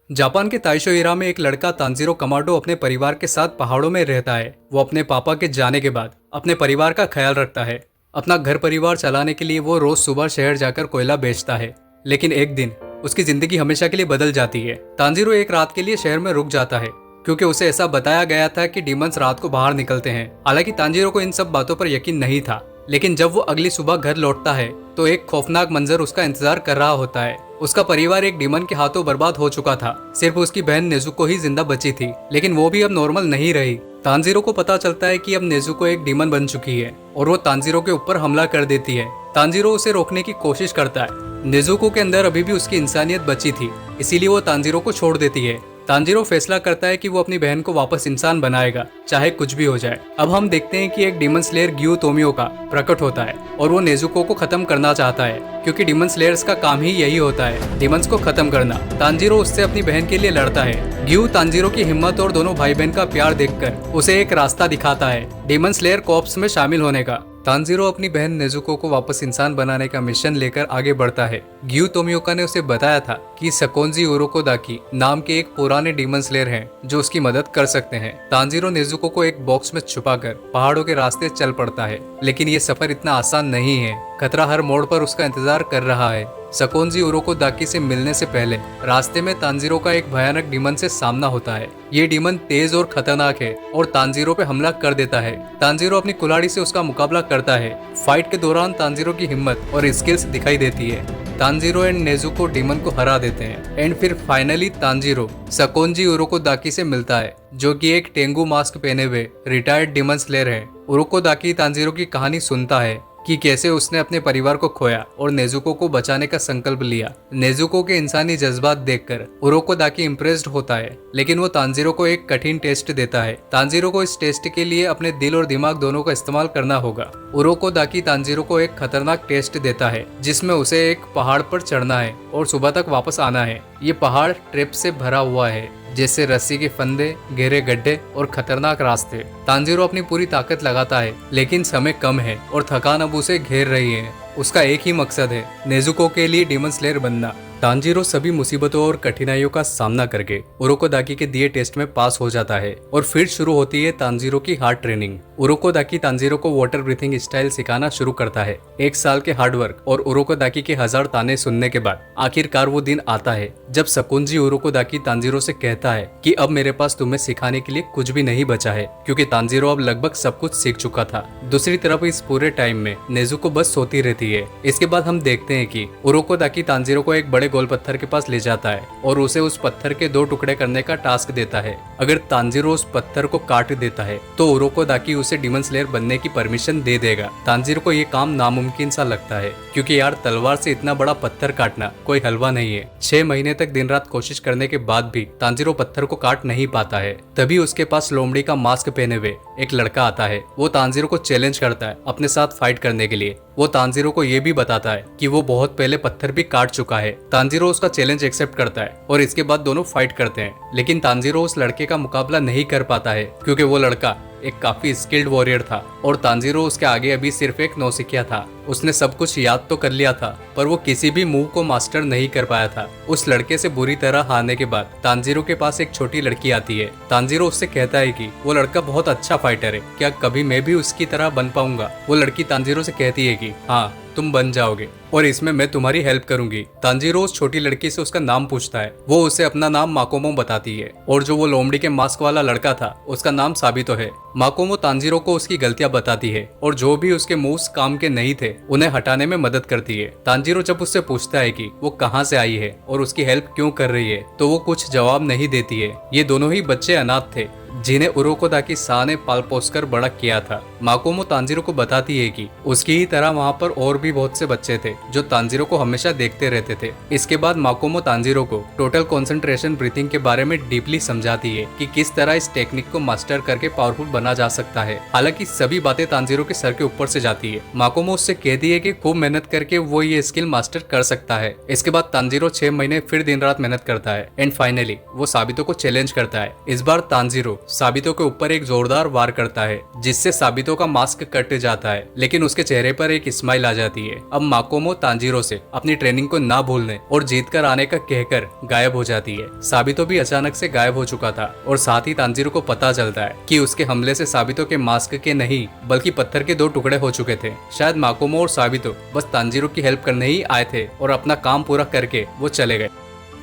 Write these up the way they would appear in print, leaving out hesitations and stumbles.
Japan के ताइशोइरा में एक लड़का तांजीरो कमाडो अपने परिवार के साथ पहाड़ों में रहता है। वो अपने पापा के जाने के बाद अपने परिवार का ख्याल रखता है। अपना घर परिवार चलाने के लिए वो रोज सुबह शहर जाकर कोयला बेचता है। लेकिन एक दिन उसकी जिंदगी हमेशा के लिए बदल जाती है। तांजीरो एक रात के लिए शहर में रुक जाता है क्योंकि उसे ऐसा बताया गया था कि डीमंस रात को बाहर निकलते हैं। हालांकि तांजीरो को इन सब बातों पर यकीन नहीं था। लेकिन जब वो अगली सुबह घर लौटता है तो एक खौफनाक मंजर उसका इंतजार कर रहा होता है। उसका परिवार एक डीमन के हाथों बर्बाद हो चुका था। सिर्फ उसकी बहन नेजुको ही जिंदा बची थी, लेकिन वो भी अब नॉर्मल नहीं रही। तांजीरो को पता चलता है कि अब नेजुको एक डीमन बन चुकी है और वो तांजीरो के ऊपर हमला कर देती है। तांजीरो उसे रोकने की कोशिश करता है। नेजुको के अंदर अभी भी उसकी इंसानियत बची थी, इसीलिए वो तांजीरो को छोड़ देती है। तांजीरो फैसला करता है कि वो अपनी बहन को वापस इंसान बनाएगा, चाहे कुछ भी हो जाए। अब हम देखते हैं कि एक डीमन स्लेयर ग्यू तोमियो का प्रकट होता है और वो नेजुको को खत्म करना चाहता है, क्योंकि डीमन स्लेयर्स का काम ही यही होता है, डीमंस को खत्म करना। तांजीरो उससे अपनी बहन के लिए लड़ता है। ग्यू तांजीरो की हिम्मत और दोनों भाई बहन का प्यार देखकर उसे एक रास्ता दिखाता है, डीमन स्लेयर कॉर्प्स में शामिल होने का। तांजीरो अपनी बहन नेजुको को वापस इंसान बनाने का मिशन लेकर आगे बढ़ता है। ग्यू तोमियोका ने उसे बताया था कि सकोंजी उरोकोदाकी नाम के एक पुराने डीमन स्लेयर हैं जो उसकी मदद कर सकते हैं। तांजीरो नेजुको को एक बॉक्स में छुपाकर पहाड़ों के रास्ते चल पड़ता है, लेकिन ये सफर इतना आसान नहीं है। खतरा हर मोड़ पर उसका इंतजार कर रहा है। सकोंजी उरोकोदाकी से मिलने से पहले रास्ते में तांजीरो का एक भयानक डीमन से सामना होता है। ये डीमन तेज और खतरनाक है और तांजीरो पे हमला कर देता है। तांजीरो अपनी कुल्हाड़ी से उसका मुकाबला करता है। फाइट के दौरान तांजीरो की हिम्मत और स्किल्स दिखाई देती है। तांजीरो एंड नेजुको डीमन को हरा देते हैं एंड फिर फाइनली तांजीरो सकोंजी उरोकोदाकी से मिलता है, जो कि एक टेंगू मास्क पहने हुए रिटायर्ड डीमन स्लेयर है। उरोकोदाकी तांजीरो की कहानी सुनता है कि कैसे उसने अपने परिवार को खोया और नेजुको को बचाने का संकल्प लिया। नेजुको के इंसानी जज्बात देखकर उरोकोदाकी इम्प्रेस्ड होता है, लेकिन वो तांजीरो को एक कठिन टेस्ट देता है। तांजीरो को इस टेस्ट के लिए अपने दिल और दिमाग दोनों का इस्तेमाल करना होगा। उरोकोदाकी तांजीरो को एक खतरनाक टेस्ट देता है, जिसमें उसे एक पहाड़ पर चढ़ना है और सुबह तक वापस आना है। ये पहाड़ ट्रैप से भरा हुआ है, जैसे रस्सी के फंदे, गहरे गड्ढे और खतरनाक रास्ते। तांजीरो अपनी पूरी ताकत लगाता है, लेकिन समय कम है और थकान अब उसे घेर रही है। उसका एक ही मकसद है, नेजुको के लिए डीमन स्लेयर बनना। तांजीरो सभी मुसीबतों और कठिनाइयों का सामना करके उरोकोदाकी के दिए टेस्ट में पास हो जाता है और फिर शुरू होती है तांजीरो की हार्ड ट्रेनिंग। उरोकोदाकी तांजीरो को वाटर ब्रीथिंग स्टाइल सिखाना शुरू करता है। 1 साल के हार्डवर्क और उरोकोदाकी के 1000 ताने सुनने के बाद आखिरकार वो दिन आता है जब सकुंजी उरोकोदाकी तांजीरो से कहता है कि अब मेरे पास तुम्हें सिखाने के लिए कुछ भी नहीं बचा है, क्योंकि तांजीरो अब लगभग सब कुछ सीख चुका था। दूसरी तरफ इस पूरे टाइम में नेजुको बस सोती रहती है। इसके बाद हम देखते हैं कि उरोकोदाकी तांजीरो को एक बड़े गोल पत्थर के पास ले जाता है और उसे उस पत्थर के 2 टुकड़े करने का टास्क देता है। अगर तांजीरो उस पत्थर को काट देता है तो उरोकोदाकी उसे डीमन स्लेयर बनने की परमिशन दे देगा। तांजीरो को ये काम नामुमकिन सा लगता है, क्योंकि यार तलवार से इतना बड़ा पत्थर काटना कोई हलवा नहीं है। 6 महीने तक दिन रात कोशिश करने के बाद भी तांजीरो पत्थर को काट नहीं पाता है। तभी उसके पास लोमड़ी का मास्क पहने हुए एक लड़का आता है। वो तांजीरो को चैलेंज करता है अपने साथ फाइट करने के लिए। वो तांजीरो को ये भी बताता है कि वो बहुत पहले पत्थर भी काट चुका है। तांजीरो उसका चैलेंज एक्सेप्ट करता है और इसके बाद दोनों फाइट करते हैं। लेकिन तांजीरो उस लड़के का मुकाबला नहीं कर पाता है, क्योंकि वो लड़का एक काफी स्किल्ड वॉरियर था और तांजीरो उसके आगे अभी सिर्फ एक नौसिखिया था। उसने सब कुछ याद तो कर लिया था, पर वो किसी भी मूव को मास्टर नहीं कर पाया था। उस लड़के से बुरी तरह हारने के बाद तांजीरो के पास एक छोटी लड़की आती है। तांजीरो उससे कहता है कि वो लड़का बहुत अच्छा फाइटर है, क्या कभी मैं भी उसकी तरह बन पाऊंगा। वो लड़की तांजीरो से कहती है कि हाँ, तुम बन जाओगे और इसमें मैं तुम्हारी हेल्प करूंगी। तांजीरो उस छोटी लड़की से उसका नाम पूछता है। वो उसे अपना नाम माकोमो बताती है और जो वो लोमड़ी के मास्क वाला लड़का था उसका नाम साबितो है। माकोमो तांजीरो को उसकी गलतियां बताती है और जो भी उसके मूव्स काम के नहीं थे उन्हें हटाने में मदद करती है। तांजीरो जब उससे पूछता है कि वो कहाँ से आई है और उसकी हेल्प क्यों कर रही है, तो वो कुछ जवाब नहीं देती है। ये दोनों ही बच्चे अनाथ थे जिन्हें उरोकोदाकी सा ने पाल पोस कर बड़ा किया था। माकोमो तांजीरो को बताती है कि उसकी ही तरह वहाँ पर और भी बहुत से बच्चे थे जो तांजीरो को हमेशा देखते रहते थे। इसके बाद माकोमो तांजीरो को टोटल कंसंट्रेशन ब्रीथिंग के बारे में डीपली समझाती है कि किस तरह इस टेक्निक को मास्टर करके पावरफुल बना जा सकता है। हालांकि सभी बातें तांजीरो के सर के ऊपर से जाती है। माकोमो उससे कहती है कि खूब मेहनत करके वो ये स्किल मास्टर कर सकता है। इसके बाद तांजीरो 6 महीने फिर दिन रात मेहनत करता है एंड फाइनली वो साबितो को चैलेंज करता है। इस बार तांजीरो साबितो के ऊपर एक जोरदार वार करता है जिससे साबितो का मास्क कट जाता है, लेकिन उसके चेहरे पर एक स्माइल आ जाती है। अब माकोमो तांजीरो से अपनी ट्रेनिंग को ना भूलने और जीत कर आने का कहकर गायब हो जाती है। साबितो भी अचानक से गायब हो चुका था और साथ ही तांजीरो को पता चलता है कि उसके हमले से साबितो के मास्क के नहीं बल्कि पत्थर के 2 टुकड़े हो चुके थे। शायद माकोमो और साबितो बस तांजीरो की हेल्प करने ही आए थे और अपना काम पूरा करके वो चले गए।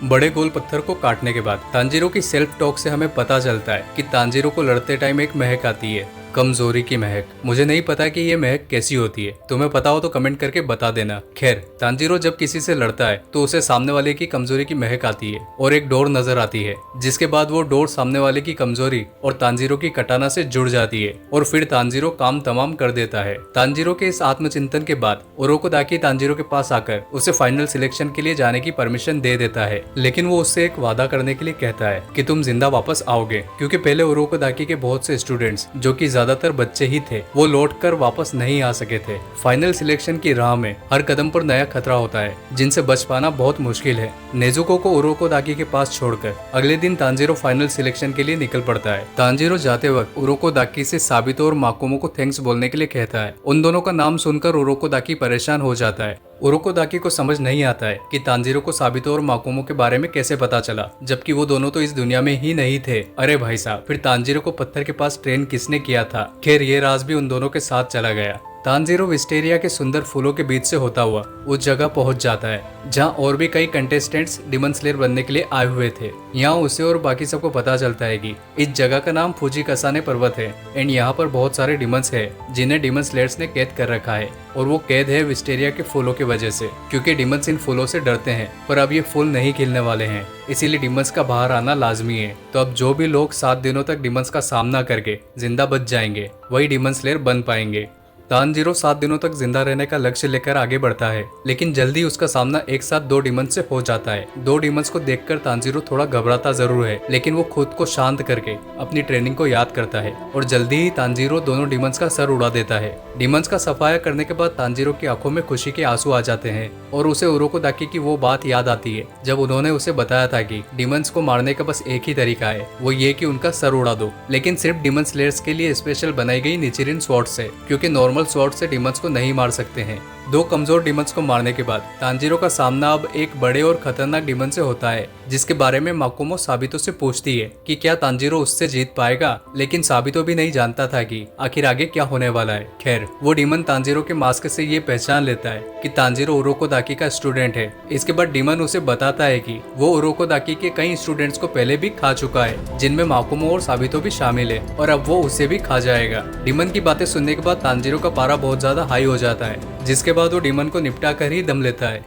बड़े गोल पत्थर को काटने के बाद तांजीरो की सेल्फ टॉक से हमें पता चलता है कि तांजीरो को लड़ते टाइम एक महक आती है, कमजोरी की महक। मुझे नहीं पता कि ये महक कैसी होती है, तुम्हें पता हो तो कमेंट करके बता देना। खैर, तांजीरो जब किसी से लड़ता है तो उसे सामने वाले की कमजोरी की महक आती है और एक डोर नजर आती है, जिसके बाद वो डोर सामने वाले की कमजोरी और तांजीरो की कटाना से जुड़ जाती है और फिर तांजीरो काम तमाम कर देता है। तांजीरो के इस आत्मचिंतन के बाद उरोकोदाकी तांजीरो के पास आकर उसे फाइनल सिलेक्शन के लिए जाने की परमिशन दे देता है, लेकिन वो उससे एक वादा करने के लिए कहता है कि तुम जिंदा वापस आओगे, क्योंकि पहले उरोकोदाकी के बहुत से स्टूडेंट्स जो कि ज्यादातर बच्चे ही थे वो लौटकर वापस नहीं आ सके थे। फाइनल सिलेक्शन की राह में हर कदम पर नया खतरा होता है जिनसे बच पाना बहुत मुश्किल है। नेजुको को उरोकोदाकी के पास छोड़कर अगले दिन तांजीरो फाइनल सिलेक्शन के लिए निकल पड़ता है। तांजीरो जाते वक्त उरोकोदाकी से साबितो और माकोमो को थैंक्स बोलने के लिए कहता है। उन दोनों का नाम सुनकर उरोकोदाकी परेशान हो जाता है। उरोकोदाकी को समझ नहीं आता है कि तांजीरो को साबितो और माकोमो के बारे में कैसे पता चला, जबकि वो दोनों तो इस दुनिया में ही नहीं थे। अरे भाई साहब, फिर तांजीरो को पत्थर के पास ट्रेन किसने किया था? खैर, ये राज भी उन दोनों के साथ चला गया। तांजीरो विस्टेरिया के सुंदर फूलों के बीच से होता हुआ उस जगह पहुंच जाता है जहां और भी कई कंटेस्टेंट्स डिमन स्लेयर बनने के लिए आए हुए थे। यहाँ उसे और बाकी सबको पता चलता है कि इस जगह का नाम फुजिकासाने पर्वत है एंड यहाँ पर बहुत सारे डिमंस है जिन्हें डिमन स्लेयर्स ने कैद कर रखा है, और वो कैद है विस्टेरिया के फूलों की वजह से, क्योंकि डिमंस इन फूलों से डरते हैं। पर अब ये फूल नहीं खिलने वाले हैं, इसीलिए डिमंस का बाहर आना लाजमी है। तो अब जो भी लोग 7 दिनों तक डिमंस का सामना करके जिंदा बच जाएंगे वही डिमन स्लेयर बन पाएंगे। तांजीरो 7 दिनों तक जिंदा रहने का लक्ष्य लेकर आगे बढ़ता है, लेकिन जल्दी उसका सामना एक साथ 2 डिमंस से हो जाता है। 2 डिमंस को देखकर तांजीरो थोड़ा घबराता जरूर है, लेकिन वो खुद को शांत करके अपनी ट्रेनिंग को याद करता है और जल्दी ही तांजीरो दोनों डिमंस का सर उड़ा देता है। डिमंस का सफाया करने के बाद तांजीरो की आंखों में खुशी के आंसू आ जाते हैं और उसे उरोकोदाकी की वो बात याद आती है जब उन्होंने उसे बताया था कि डिमंस को मारने का बस एक ही तरीका है, वो ये कि उनका सर उड़ा दो, लेकिन सिर्फ डिमन स्लेयर्स के लिए स्पेशल बनाई गई निचिरिन स्वॉर्ड से, क्योंकि नॉर्मल स्वॉर्ड से डिमंस को नहीं मार सकते हैं। 2 कमजोर डिमंस को मारने के बाद तांजीरो का सामना अब एक बड़े और खतरनाक डिमन से होता है, जिसके बारे में माकोमो साबितो से पूछती है कि क्या तांजीरो उससे जीत पाएगा, लेकिन साबितो भी नहीं जानता था कि आखिर आगे क्या होने वाला है। खैर, वो डिमन तांजीरो के मास्क से ये पहचान लेता है कि तांजीरो उरोकोदाकी का स्टूडेंट है। इसके बाद डिमन उसे बताता है कि वो उरोकोदाकी के कई स्टूडेंट्स को पहले भी खा चुका है, जिनमें माकोमो और साबितो भी शामिल है, और अब वो उसे भी खा जाएगा। डिमन की बातें सुनने के बाद तांजीरो का पारा बहुत ज्यादा हाई हो जाता है, जिसके बाद वो डिमन को निपटा कर ही दम लेता है।